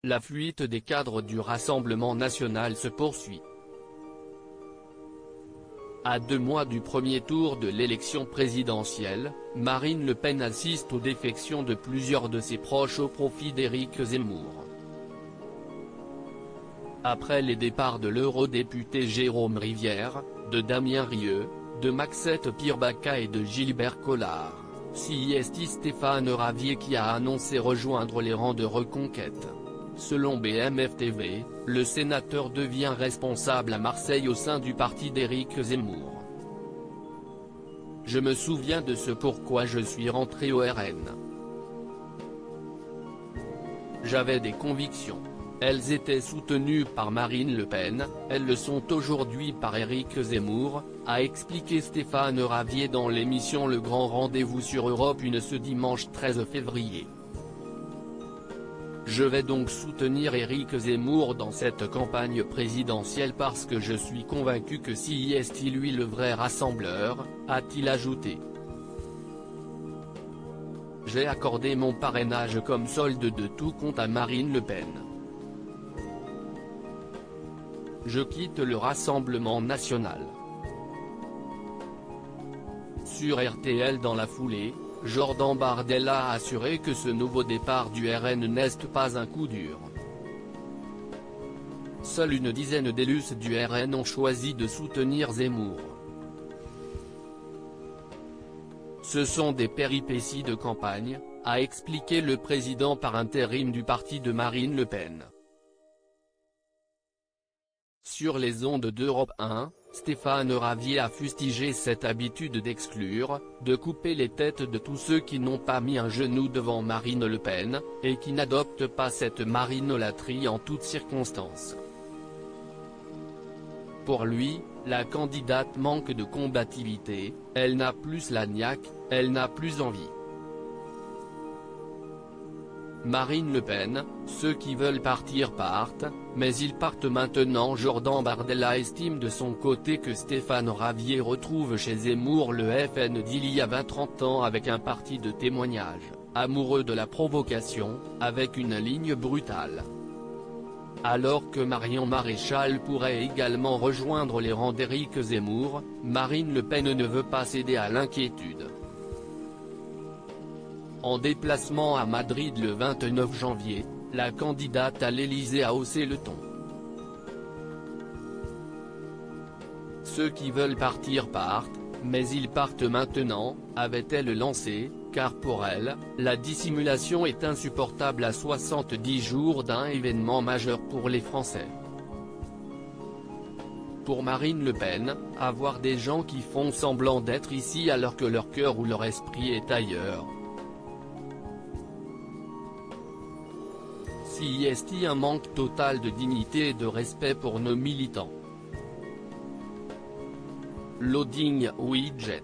la fuite des cadres du Rassemblement national se poursuit. À 2 mois du premier tour de l'élection présidentielle, Marine Le Pen assiste aux défections de plusieurs de ses proches au profit d'Éric Zemmour. Après les départs de l'eurodéputé Jérôme Rivière, de Damien Rieu, de Maxette Pirbacca et de Gilbert Collard, c'est Stéphane Ravier qui a annoncé rejoindre les rangs de Reconquête. Selon BMF TV, le sénateur devient responsable à Marseille au sein du parti d'Éric Zemmour. Je me souviens de ce pourquoi je suis rentré au RN. J'avais des convictions. Elles étaient soutenues par Marine Le Pen, elles le sont aujourd'hui par Éric Zemmour, a expliqué Stéphane Ravier dans l'émission Le Grand Rendez-vous sur Europe 1 ce dimanche 13 février. Je vais donc soutenir Éric Zemmour dans cette campagne présidentielle parce que je suis convaincu que c'est lui le vrai rassembleur, a-t-il ajouté. J'ai accordé mon parrainage comme solde de tout compte à Marine Le Pen. Je quitte le Rassemblement national. Sur RTL dans la foulée, Jordan Bardella a assuré que ce nouveau départ du RN n'est pas un coup dur. Seule une dizaine d'élus du RN ont choisi de soutenir Zemmour. Ce sont des péripéties de campagne, a expliqué le président par intérim du parti de Marine Le Pen. Sur les ondes d'Europe 1, Stéphane Ravier a fustigé cette habitude d'exclure, de couper les têtes de tous ceux qui n'ont pas mis un genou devant Marine Le Pen, et qui n'adoptent pas cette marinolâtrie en toutes circonstances. Pour lui, la candidate manque de combativité, elle n'a plus la niaque, elle n'a plus envie. Marine Le Pen, ceux qui veulent partir partent, mais ils partent maintenant. Jordan Bardella estime de son côté que Stéphane Ravier retrouve chez Zemmour le FN d'il y a 20-30 ans avec un parti de témoignage, amoureux de la provocation, avec une ligne brutale. Alors que Marion Maréchal pourrait également rejoindre les rangs d'Éric Zemmour, Marine Le Pen ne veut pas céder à l'inquiétude. En déplacement à Madrid le 29 janvier, la candidate à l'Élysée a haussé le ton. Ceux qui veulent partir partent, mais ils partent maintenant, avait-elle lancé, car pour elle, la dissimulation est insupportable à 70 jours d'un événement majeur pour les Français. Pour Marine Le Pen, avoir des gens qui font semblant d'être ici alors que leur cœur ou leur esprit est ailleurs. C'est un manque total de dignité et de respect pour nos militants. Loading widget.